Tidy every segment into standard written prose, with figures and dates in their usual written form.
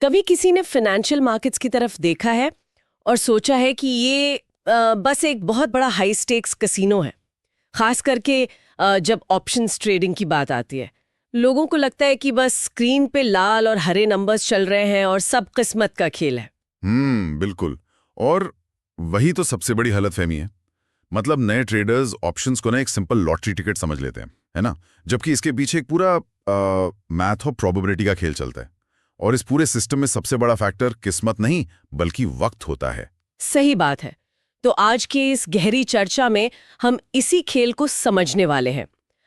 कभी किसी ने फाइनेंशियल मार्केट्स की तरफ देखा है और सोचा है कि ये बस एक बहुत बड़ा हाई स्टेक्स कसिनो है। खास करके जब ऑप्शंस ट्रेडिंग की बात आती है, लोगों को लगता है कि बस स्क्रीन पे लाल और हरे नंबर्स चल रहे हैं और सब किस्मत का खेल है। बिल्कुल। और वही तो सबसे बड़ी गलतफहमी है। मतलब नए ट्रेडर्स ऑप्शंस को ना एक सिंपल लॉटरी टिकट समझ लेते हैं, है ना? जबकि इसके पीछे एक पूरा मैथ और प्रोबेबिलिटी का खेल चलता है। और इस पूरे सिस्टम में सबसे बड़ा फैक्टर किस्मत नहीं बल्कि वक्त होता है। सही बात है। तो आज की इस गहरी चर्चा में हम इसी खेल को समझने वाले हैं।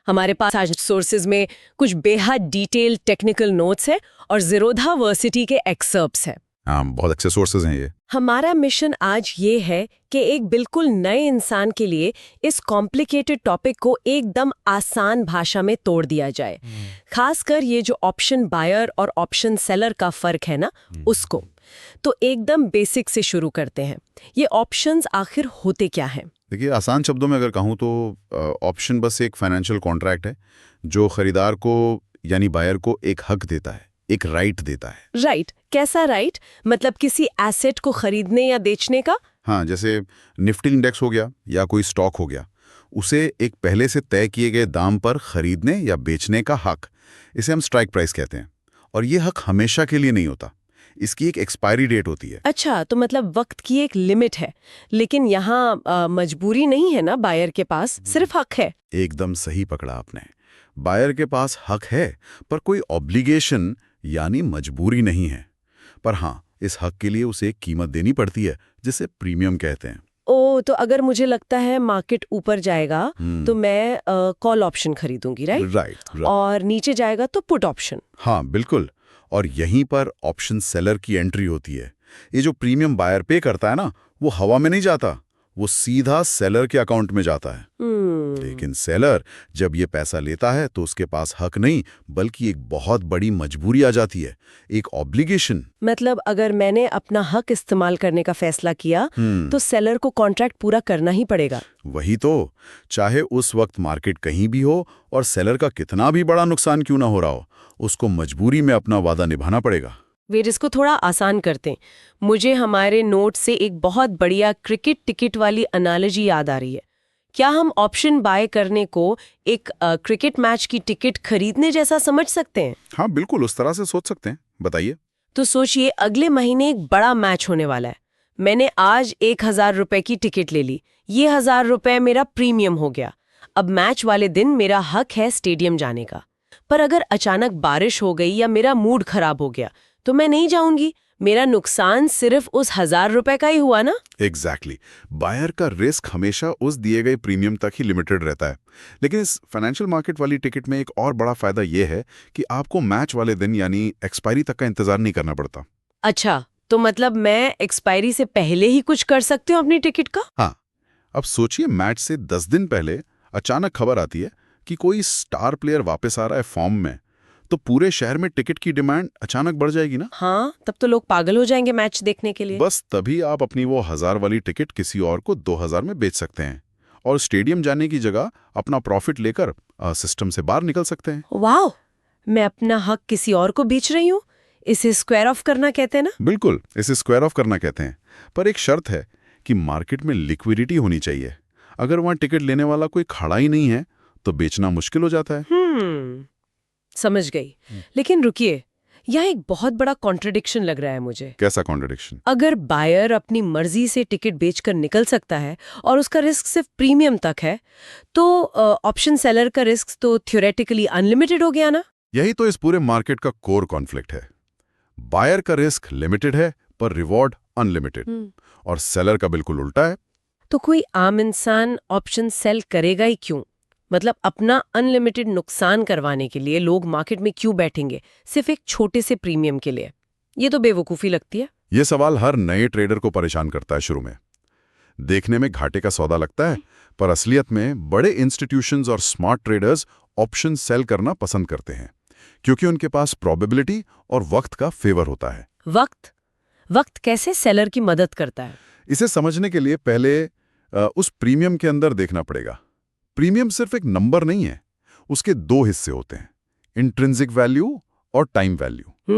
हमारे पास आज सोर्सेज में कुछ बेहद डिटेल टेक्निकल नोट्स हैं और ज़ीरोधा वर्सिटी के एक्सर्प्ट्स हैं। हाँ, बहुत अच्छे सोर्सेज हैं ये। हमारा मिशन आज ये है कि एक बिल्कुल नए इंसान के लिए इस कॉम्प्लिकेटेड टॉपिक को एकदम आसान भाषा में तोड़ दिया जाए। खासकर ये जो ऑप्शन बायर और ऑप्शन सेलर का फर्क है ना, उसको। तो एकदम बेसिक से शुरू करते हैं। ये ऑप्शंस आखिर होते क्या हैं? देखिए, आसान शब्दों में अगर कहूँ तो ऑप्शन बस एक फाइनेंशियल कॉन्ट्रैक्ट है जो खरीदार को यानी बायर को एक हक देता है, एक राइट देता है। राइट, कैसा राइट? मतलब किसी एसेट को खरीदने या बेचने का? हाँ, जैसे निफ्टी इंडेक्स हो गया या कोई स्टॉक हो गया, उसे एक पहले से तय किए गए दाम पर खरीदने या बेचने का हक, इसे हम स्ट्राइक प्राइस कहते हैं। और ये हक हमेशा के लिए नहीं होता, इसकी एक एक्सपायरी डेट होती है। अच्छा, तो मतलब वक्त की एक लिमिट है। लेकिन यहाँ मजबूरी नहीं है ना बायर के पास, सिर्फ हक है। एकदम सही पकड़ा आपने। बायर के पास हक है पर कोई ऑब्लिगेशन यानी मजबूरी नहीं है। पर हाँ, इस हक के लिए उसे एक कीमत देनी पड़ती है जिसे प्रीमियम कहते हैं। ओ, तो अगर मुझे लगता है मार्केट ऊपर जाएगा तो मैं कॉल ऑप्शन खरीदूंगी, राइट? राइट। और नीचे जाएगा तो पुट ऑप्शन। हाँ, बिल्कुल। और यहीं पर ऑप्शन सेलर की एंट्री होती है। ये जो प्रीमियम बायर पे करता है ना, वो हवा में नहीं जाता, वो सीधा सेलर के अकाउंट में जाता है। लेकिन सेलर जब ये पैसा लेता है तो उसके पास हक नहीं बल्कि एक बहुत बड़ी मजबूरी आ जाती है, एक ऑब्लिगेशन। मतलब अगर मैंने अपना हक इस्तेमाल करने का फैसला किया तो सेलर को कॉन्ट्रैक्ट पूरा करना ही पड़ेगा। वही तो, चाहे उस वक्त मार्केट कहीं भी हो और सेलर का कितना भी बड़ा नुकसान क्यों ना हो रहा हो, उसको मजबूरी में अपना वादा निभाना पड़ेगा। वे इसको थोड़ा आसान करते हैं। मुझे हमारे नोट से एक बहुत बढ़िया क्रिकेट टिकट वाली एनालॉजी याद आ रही है। क्या हम ऑप्शन बाय करने को एक क्रिकेट मैच की टिकट खरीदने जैसा समझ सकते हैं? हाँ, बिल्कुल उस तरह से सोच सकते हैं। बताइए। तो सोचिए, अगले महीने एक बड़ा मैच होने वाला है। मैंने आज 1,000 रुपए की टिकट ले ली। ये 1,000 रुपए मेरा प्रीमियम हो गया। अब मैच वाले दिन मेरा हक है स्टेडियम जाने का। पर अगर अचानक बारिश हो गई या मेरा मूड खराब हो गया तो मैं नहीं जाऊंगी। मेरा नुकसान सिर्फ उस 1,000 रुपए का ही हुआ ना? एग्जैक्टली। बायर का रिस्क हमेशा उस दिए गए प्रीमियम तक ही लिमिटेड रहता है। लेकिन इस फाइनेंशियल मार्केट वाली टिकट में एक और बड़ा फायदा यह है कि आपको मैच वाले दिन यानी एक्सपायरी तक का इंतजार नहीं करना पड़ता। अच्छा, तो मतलब मैं एक्सपायरी से पहले ही कुछ कर सकती हूँ अपनी टिकट का? हाँ, अब सोचिए, मैच से 10 दिन पहले अचानक खबर आती है कि कोई स्टार प्लेयर वापस आ रहा है फॉर्म में, तो पूरे शहर में टिकट की डिमांड अचानक बढ़ जाएगी ना। हाँ, तब तो लोग पागल हो जाएंगे मैच देखने के लिए। बस तभी आप अपनी वो 1,000 वाली टिकट किसी और को 2,000 में बेच सकते हैं और स्टेडियम जाने की जगह अपना प्रॉफिट लेकर सिस्टम से बाहर निकल सकते हैं। वाह, मैं अपना हक किसी और को बेच रही हूँ। इसे स्क्वायर ऑफ करना कहते हैं ना? बिल्कुल, इसे स्क्वायर ऑफ करना कहते हैं। पर एक शर्त है कि मार्केट में लिक्विडिटी होनी चाहिए। अगर वहां टिकट लेने वाला कोई खड़ा ही नहीं है तो बेचना मुश्किल हो जाता है। समझ गई। लेकिन रुकिए, यहाँ एक बहुत बड़ा कॉन्ट्रडिक्शन लग रहा है मुझे। कैसा कॉन्ट्रडिक्शन? अगर बायर अपनी मर्जी से टिकट बेचकर निकल सकता है और उसका रिस्क सिर्फ प्रीमियम तक है, तो ऑप्शन सेलर का रिस्क तो थ्योरेटिकली अनलिमिटेड हो गया ना? यही तो इस पूरे मार्केट का कोर कॉन्फ्लिक्ट है। बायर का रिस्क लिमिटेड है पर रिवॉर्ड अनलिमिटेड, और सेलर का बिल्कुल उल्टा है। तो कोई आम इंसान ऑप्शन सेल करेगा ही क्यों? मतलब अपना अनलिमिटेड नुकसान करवाने के लिए लोग मार्केट में क्यों बैठेंगे सिर्फ एक छोटे से प्रीमियम के लिए? ये तो बेवकूफ़ी लगती है। ये सवाल हर नए ट्रेडर को परेशान करता है। शुरू में देखने में घाटे का सौदा लगता है, पर असलियत में बड़े इंस्टीट्यूशंस और स्मार्ट ट्रेडर्स ऑप्शन सेल करना पसंद करते हैं क्योंकि उनके पास प्रोबेबिलिटी और वक्त का फेवर होता है। वक्त कैसे सेलर की मदद करता है? इसे समझने के लिए पहले उस प्रीमियम के अंदर देखना पड़ेगा। प्रीमियम सिर्फ एक नंबर नहीं है, उसके दो हिस्से होते हैं, इंट्रिंसिक वैल्यू और टाइम वैल्यू।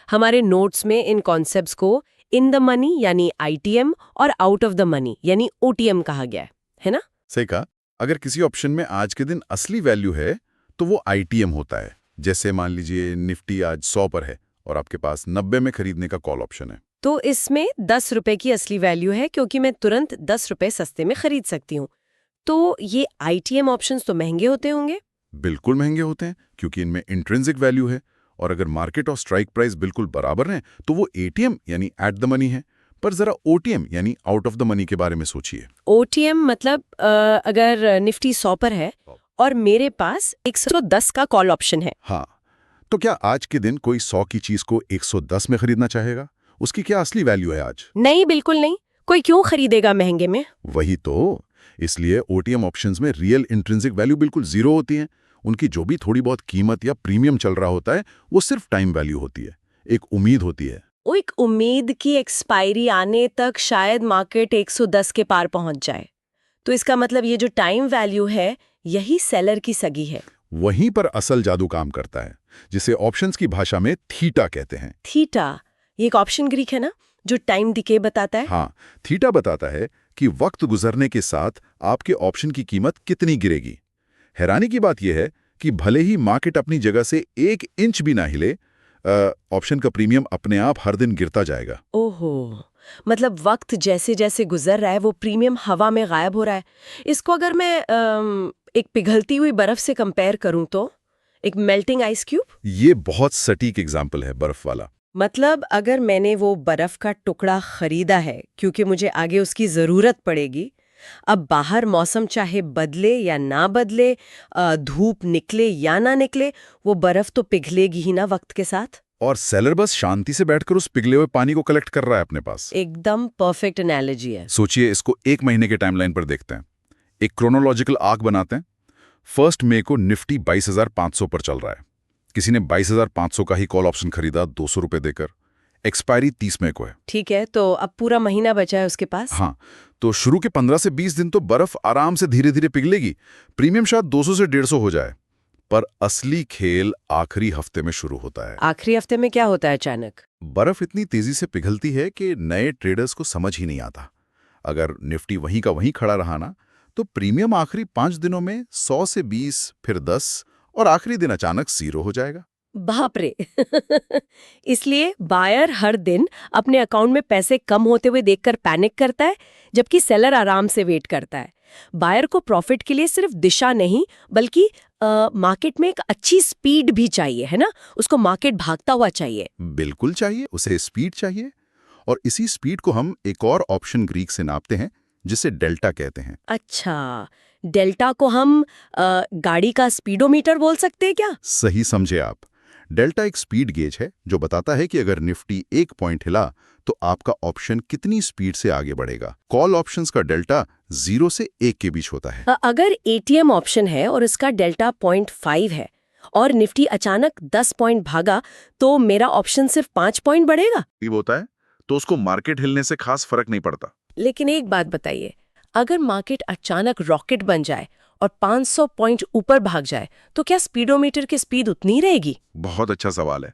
हमारे नोट्स में इन कॉन्सेप्ट्स को इन द मनी यानी आईटीएम और आउट ऑफ द मनी यानी ओटीएम कहा गया है ना? सही कहा। अगर किसी ऑप्शन में आज के दिन असली वैल्यू है तो वो आईटीएम होता है। जैसे मान लीजिए निफ्टी आज 100 पर है और आपके पास 90 में खरीदने का कॉल ऑप्शन है। तो इसमें 10 रुपए की असली वैल्यू है क्योंकि मैं तुरंत 10 रुपए सस्ते में खरीद सकती हूँ। तो ये आईटीएम ऑप्शंस तो महंगे होते होंगे? बिल्कुल महंगे होते हैं क्योंकि इनमें इंट्रिंसिक वैल्यू है और अगर मार्केट और स्ट्राइक प्राइस बिल्कुल बराबर हैं तो वो एटीएम यानी एट द मनी है। पर जरा ओटीएम यानी आउट ऑफ द मनी के बारे में सोचिए। ओटीएम मतलब अगर निफ्टी 100 पर है और मेरे पास 110 का कॉल ऑप्शन है। हाँ, तो क्या आज के दिन कोई 100 की चीज को 110 में खरीदना चाहेगा? उसकी क्या असली वैल्यू है आज? नहीं, बिल्कुल नहीं। कोई क्यों खरीदेगा महंगे में? वही तो, इसलिए ओटीएम ऑप्शंस में रियल इंट्रिंसिक वैल्यू बिल्कुल जीरो होती है। उनकी जो भी थोड़ी बहुत कीमत या प्रीमियम चल रहा होता है वो सिर्फ टाइम वैल्यू होती है, एक उम्मीद होती है। वो एक उम्मीद की एक्सपायरी आने तक शायद मार्केट 110 के पार पहुंच जाए। तो इसका मतलब ये जो टाइम वैल्यू है यही सेलर की सगी है। वहीं पर असल जादू काम करता है, जिसे ऑप्शंस की भाषा में थीटा कहते हैं। थीटा, ये एक ऑप्शन ग्रीक है ना, जो टाइम डिके बताता है? हाँ, थीटा बताता है कि वक्त गुजरने के साथ आपके ऑप्शन की कीमत कितनी गिरेगी। हैरानी की बात यह है कि भले ही मार्केट अपनी जगह से 1 इंच भी ना हिले, ऑप्शन का प्रीमियम अपने आप हर दिन गिरता जाएगा। ओहो, मतलब वक्त जैसे जैसे गुजर रहा है वो प्रीमियम हवा में गायब हो रहा है। इसको अगर मैं एक पिघलती हुई बर्फ से कंपेयर करूं तो एक मेल्टिंग आइस क्यूब? ये बहुत सटीक एग्जाम्पल है बर्फ वाला। मतलब अगर मैंने वो बर्फ का टुकड़ा खरीदा है क्योंकि मुझे आगे उसकी जरूरत पड़ेगी, अब बाहर मौसम चाहे बदले या ना बदले, धूप निकले या ना निकले, वो बर्फ तो पिघलेगी ही ना वक्त के साथ। और सेलर बस शांति से बैठकर उस पिघले हुए पानी को कलेक्ट कर रहा है अपने पास। एकदम परफेक्ट एनालॉजी है। सोचिए, इसको 1 महीने के टाइमलाइन पर देखते हैं। एक क्रोनोलॉजिकल आर्क बनाते हैं। 1 मई को निफ्टी 22,500 पर चल रहा है। किसी ने 22,500 का ही कॉल ऑप्शन खरीदा 200 रुपए देकर। एक्सपायरी 30 मई को है। ठीक है, तो अब पूरा महीना बचा है उसके पास। हाँ, तो शुरू के 15 से 20 दिन तो बर्फ आराम से धीरे धीरे पिघलेगी। प्रीमियम शायद 200 से 150 हो जाए। पर असली खेल आखिरी हफ्ते में शुरू होता है। आखिरी हफ्ते में क्या होता है अचानक? बर्फ इतनी तेजी से पिघलती है कि नए ट्रेडर्स को समझ ही नहीं आता। अगर निफ्टी वहीं का वहीं खड़ा रहा ना, तो प्रीमियम आखिरी 5 दिनों में 100 से 20, फिर 10 और आखिरी दिन अचानक 0 हो जाएगा। बाप रे। इसलिए बायर हर दिन अपने अकाउंट में पैसे कम होते हुए देखकर पैनिक करता है, जबकि सेलर आराम से वेट करता है। बायर को प्रॉफिट के लिए सिर्फ दिशा नहीं बल्कि मार्केट में एक अच्छी स्पीड भी चाहिए, है ना? उसको मार्केट भागता हुआ चाहिए। बिल्कुल चाहिए, उसे स्पीड चाहिए। और इसी स्पीड को हम एक और ऑप्शन ग्रीक से नापते हैं, जिसे डेल्टा कहते हैं। अच्छा, डेल्टा को हम गाड़ी का स्पीडोमीटर बोल सकते हैं क्या? सही समझे आप। डेल्टा एक स्पीड गेज है जो बताता है कि अगर निफ्टी 1 पॉइंट हिला तो आपका ऑप्शन कितनी स्पीड से आगे बढ़ेगा। कॉल ऑप्शंस का डेल्टा 0 से 1 के बीच होता है। अगर एटीएम ऑप्शन है और इसका डेल्टा 0.5 है और निफ्टी अचानक 10 पॉइंट भागा, तो मेरा ऑप्शन सिर्फ 5 पॉइंट बढ़ेगा। ये होता है तो उसको मार्केट हिलने से खास फर्क नहीं पड़ता। लेकिन एक बात बताइए, अगर मार्केट अचानक रॉकेट बन जाए और 500 पॉइंट ऊपर भाग जाए, तो क्या स्पीडोमीटर की स्पीड उतनी रहेगी? बहुत अच्छा सवाल है।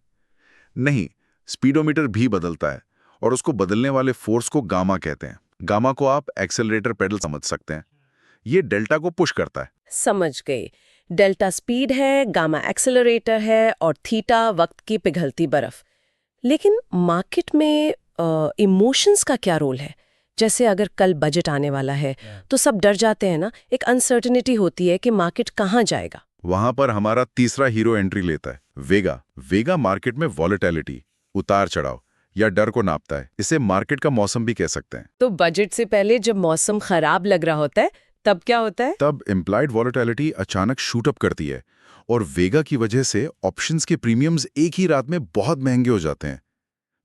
नहीं, स्पीडोमीटर भी बदलता है और उसको बदलने वाले फोर्स को गामा कहते हैं। गामा को आप एक्सेलरेटर पेडल समझ सकते हैं। ये डेल्टा को पुश करता है। समझ गई। डेल्टा स्पीड है, गामा एक्सेलरेटर है और थीटा वक्त की पिघलती बर्फ। लेकिन मार्केट में इमोशंस का क्या रोल है? जैसे अगर कल बजट आने वाला है तो सब डर जाते हैं ना, एक अनसर्टेनिटी होती है कि मार्केट कहाँ जाएगा। वहां पर हमारा तीसरा हीरो एंट्री लेता है, वेगा। वेगा मार्केट में वॉलेटिलिटी, उतार चढ़ाव या डर को नापता है। इसे मार्केट का मौसम भी कह सकते हैं। तो बजट से पहले जब मौसम खराब लग रहा होता है तब क्या होता है? तब इम्प्लाइड वॉलेटिलिटी अचानक शूट अप करती है और वेगा की वजह से ऑप्शंस के प्रीमियम्स एक ही रात में बहुत महंगे हो जाते हैं।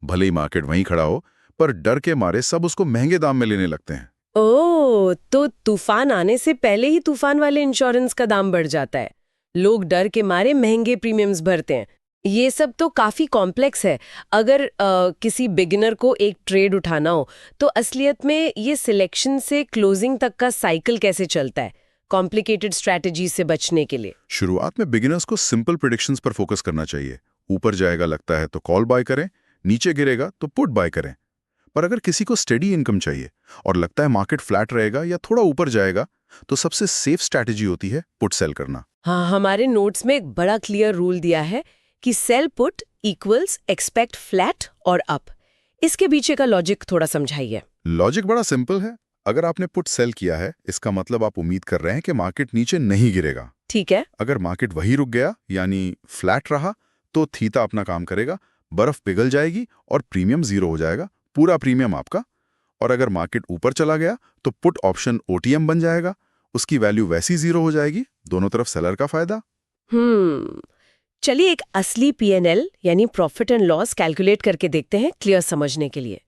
भले ही मार्केट वहीं खड़ा हो, पर डर के मारे सब उसको महंगे दाम में लेने लगते हैं। ओह, तो तूफान आने से पहले ही तूफान वाले इंश्योरेंस का दाम बढ़ जाता है। लोग डर के मारे महंगे प्रीमियम्स भरते हैं। ये सब तो काफी कॉम्प्लेक्स है। अगर किसी बिगिनर को एक ट्रेड उठाना हो तो असलियत में ये सिलेक्शन से क्लोजिंग तक का साइकिल कैसे चलता है, कॉम्प्लिकेटेड स्ट्रैटेजी से बचने के लिए? शुरुआत में बिगिनर्स को सिंपल प्रेडिक्शंस पर फोकस करना चाहिए। ऊपर जाएगा लगता है तो कॉल बाय करें, नीचे गिरेगा तो पुट बाय करें। पर अगर किसी को स्टेडी इनकम चाहिए और लगता है मार्केट फ्लैट रहेगा या थोड़ा ऊपर जाएगा, तो सबसे सेफ स्ट्रैटेजी होती है पुट सेल करना। हाँ, हमारे नोट्स में एक बड़ा क्लियर रूल दिया है कि sell put equals expect flat और अप। इसके पीछे का लॉजिक थोड़ा समझाइए। लॉजिक बड़ा सिंपल है। अगर आपने पुट सेल किया है, इसका मतलब आप उम्मीद कर रहे हैं कि मार्केट नीचे नहीं गिरेगा। ठीक है। अगर मार्केट वही रुक गया यानी फ्लैट रहा, तो थीटा अपना काम करेगा, बर्फ पिघल जाएगी और प्रीमियम जीरो हो जाएगा, पूरा प्रीमियम आपका। और अगर मार्केट ऊपर चला गया तो पुट ऑप्शन ओटीएम बन जाएगा, उसकी वैल्यू वैसी जीरो हो जाएगी, दोनों तरफ सेलर का फायदा। चलिए एक असली पीएनएल यानी प्रॉफिट एंड लॉस कैलकुलेट करके देखते हैं क्लियर समझने के लिए।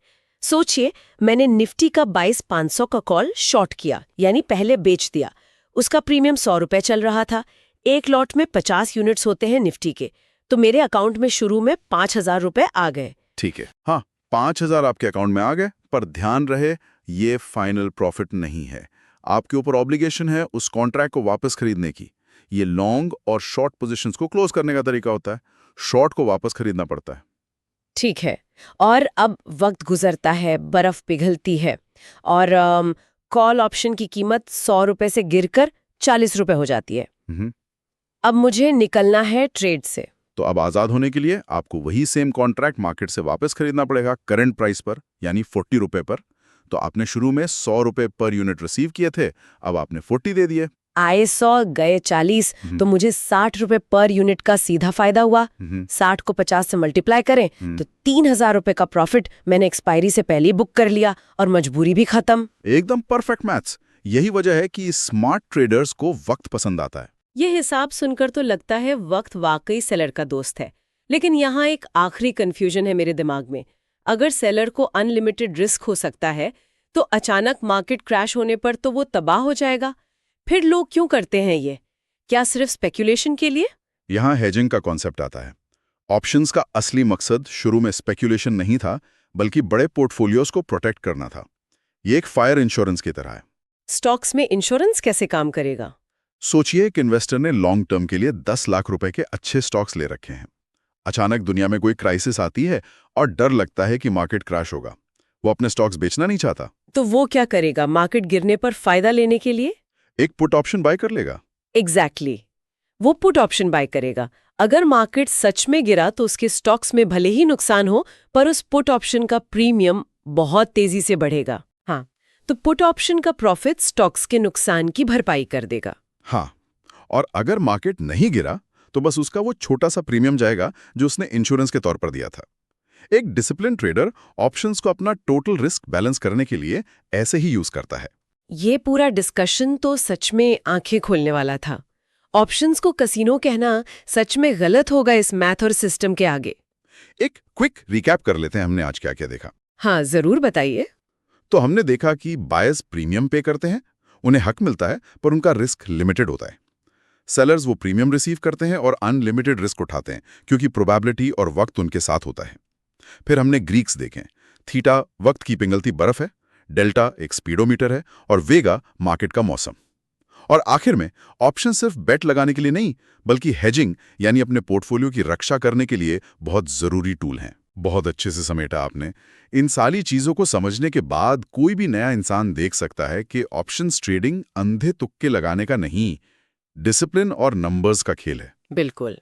सोचिए, मैंने निफ्टी का 22,500 का कॉल शॉर्ट किया, यानी पहले बेच दिया। उसका प्रीमियम 100 रुपए चल रहा था। एक लॉट में 50 यूनिट्स होते हैं निफ्टी के, तो मेरे अकाउंट में शुरू में 5,000 रुपए आ गए। ठीक है, हाँ, 5,000 आपके अकाउंट में आ गए, पर ध्यान रहे ये फाइनल प्रॉफिट नहीं है। आपके ऊपर ऑब्लिगेशन है उस कॉन्ट्रैक्ट को वापस खरीदने की। ये लॉन्ग और शॉर्ट पोजीशंस को क्लोज करने का तरीका होता है। शॉर्ट को वापस खरीदना पड़ता है। ठीक है। और अब वक्त गुजरता है, बर्फ पिघलती है और कॉल ऑप्शन की कीमत 100 रुपए से गिरकर 40 रुपए हो जाती है। अब मुझे निकलना है ट्रेड से। तो अब आजाद होने के लिए आपको वही सेम कॉन्ट्रैक्ट मार्केट से वापस खरीदना पड़ेगा, करंट प्राइस पर, यानी 40 रुपए पर। तो आपने शुरू में 100 रुपए पर यूनिट रिसीव किए थे, अब आपने 40 दे दिए। आए 100 गए 40, तो मुझे 60 रुपए पर यूनिट का सीधा फायदा हुआ। 60 को 50 से मल्टीप्लाई करें तो 3,000 रुपए का प्रॉफिट मैंने एक्सपायरी से पहले ही बुक कर लिया और मजबूरी भी खत्म। एकदम परफेक्ट मैथ्स। यही वजह है कि स्मार्ट ट्रेडर्स को वक्त पसंद आता है। ये हिसाब सुनकर तो लगता है वक्त वाकई सेलर का दोस्त है, लेकिन यहाँ एक आखिरी कंफ्यूजन है मेरे दिमाग में। अगर सेलर को अनलिमिटेड रिस्क हो सकता है, तो अचानक मार्केट क्रैश होने पर तो वो तबाह हो जाएगा। फिर लोग क्यों करते हैं ये? क्या सिर्फ स्पेक्यूलेशन के लिए? यहाँ हेजिंग का कॉन्सेप्ट आता है। ऑप्शंस का असली मकसद शुरू में स्पेक्यूलेशन नहीं था, बल्कि बड़े पोर्टफोलियोज को प्रोटेक्ट करना था। ये एक फायर इंश्योरेंस की तरह है। स्टॉक्स में इंश्योरेंस कैसे काम करेगा? सोचिए एक इन्वेस्टर ने लॉन्ग टर्म के लिए 10 लाख रुपए के अच्छे स्टॉक्स ले रखे हैं। अचानक दुनिया में कोई क्राइसिस आती है और डर लगता है कि मार्केट क्रैश होगा। वो अपने स्टॉक्स बेचना नहीं चाहता। तो वो क्या करेगा मार्केट गिरने पर फायदा लेने के लिए? एक पुट ऑप्शन बाय कर लेगा। एग्जैक्टली। वो पुट ऑप्शन बाय करेगा। अगर मार्केट सच में गिरा तो उसके स्टॉक्स में भले ही नुकसान हो, पर उस पुट ऑप्शन का प्रीमियम बहुत तेजी से बढ़ेगा। हाँ, तो पुट ऑप्शन का प्रॉफिट स्टॉक्स के नुकसान की भरपाई कर देगा। हाँ, और अगर मार्केट नहीं गिरा तो बस उसका वो छोटा सा प्रीमियम जाएगा जो उसने इंश्योरेंस के तौर पर दिया था। एक डिसिप्लिन ट्रेडर ऑप्शंस को अपना टोटल रिस्क बैलेंस करने के लिए ऐसे ही यूज करता है। ये पूरा डिस्कशन तो सच में आंखें खोलने वाला था। ऑप्शंस को कसीनो कहना सच में गलत होगा इस मैथ और सिस्टम के आगे। एक क्विक रिकैप कर लेते हैं हमने आज क्या क्या देखा। हाँ, जरूर बताइए। तो हमने देखा कि बायर्स प्रीमियम पे करते हैं, उन्हें हक मिलता है, पर उनका रिस्क लिमिटेड होता है। सेलर्स वो प्रीमियम रिसीव करते हैं और अनलिमिटेड रिस्क उठाते हैं, क्योंकि प्रोबेबिलिटी और वक्त उनके साथ होता है। फिर हमने ग्रीक्स देखें। थीटा वक्त की पिघलती बर्फ है, डेल्टा एक स्पीडोमीटर है और वेगा मार्केट का मौसम। और आखिर में ऑप्शन सिर्फ बेट लगाने के लिए नहीं, बल्कि हेजिंग यानी अपने पोर्टफोलियो की रक्षा करने के लिए बहुत जरूरी टूल हैं। बहुत अच्छे से समेटा आपने। इन सारी चीजों को समझने के बाद कोई भी नया इंसान देख सकता है कि ऑप्शंस ट्रेडिंग अंधे तुक्के लगाने का नहीं, डिसिप्लिन और नंबर्स का खेल है। बिल्कुल।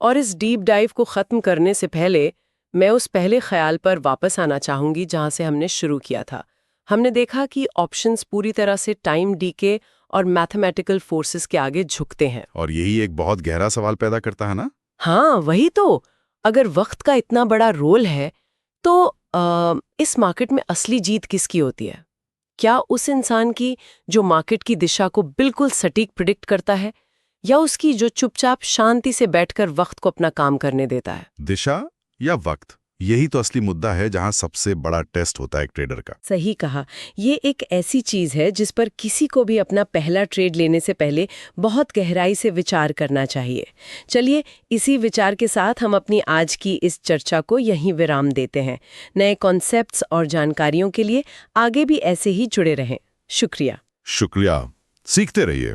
और इस डीप डाइव को खत्म करने से पहले मैं उस पहले ख्याल पर वापस आना चाहूंगी जहां से हमने शुरू किया था। हमने देखा कि ऑप्शंस पूरी तरह से टाइम डीके और मैथमेटिकल फोर्सेस के आगे झुकते हैं। और यही एक बहुत गहरा सवाल पैदा करता है ना? हाँ, वही तो। अगर वक्त का इतना बड़ा रोल है, तो इस मार्केट में असली जीत किसकी होती है? क्या उस इंसान की जो मार्केट की दिशा को बिल्कुल सटीक प्रिडिक्ट करता है, या उसकी जो चुपचाप शांति से बैठकर वक्त को अपना काम करने देता है? दिशा या वक्त, यही तो असली मुद्दा है जहां सबसे बड़ा टेस्ट होता है एक ट्रेडर का। सही कहा। ये एक ऐसी चीज है जिस पर किसी को भी अपना पहला ट्रेड लेने से पहले बहुत गहराई से विचार करना चाहिए। चलिए, इसी विचार के साथ हम अपनी आज की इस चर्चा को यहीं विराम देते हैं। नए कॉन्सेप्ट्स और जानकारियों के लिए आगे भी ऐसे ही जुड़े रहें। शुक्रिया। शुक्रिया। सीखते रहिए।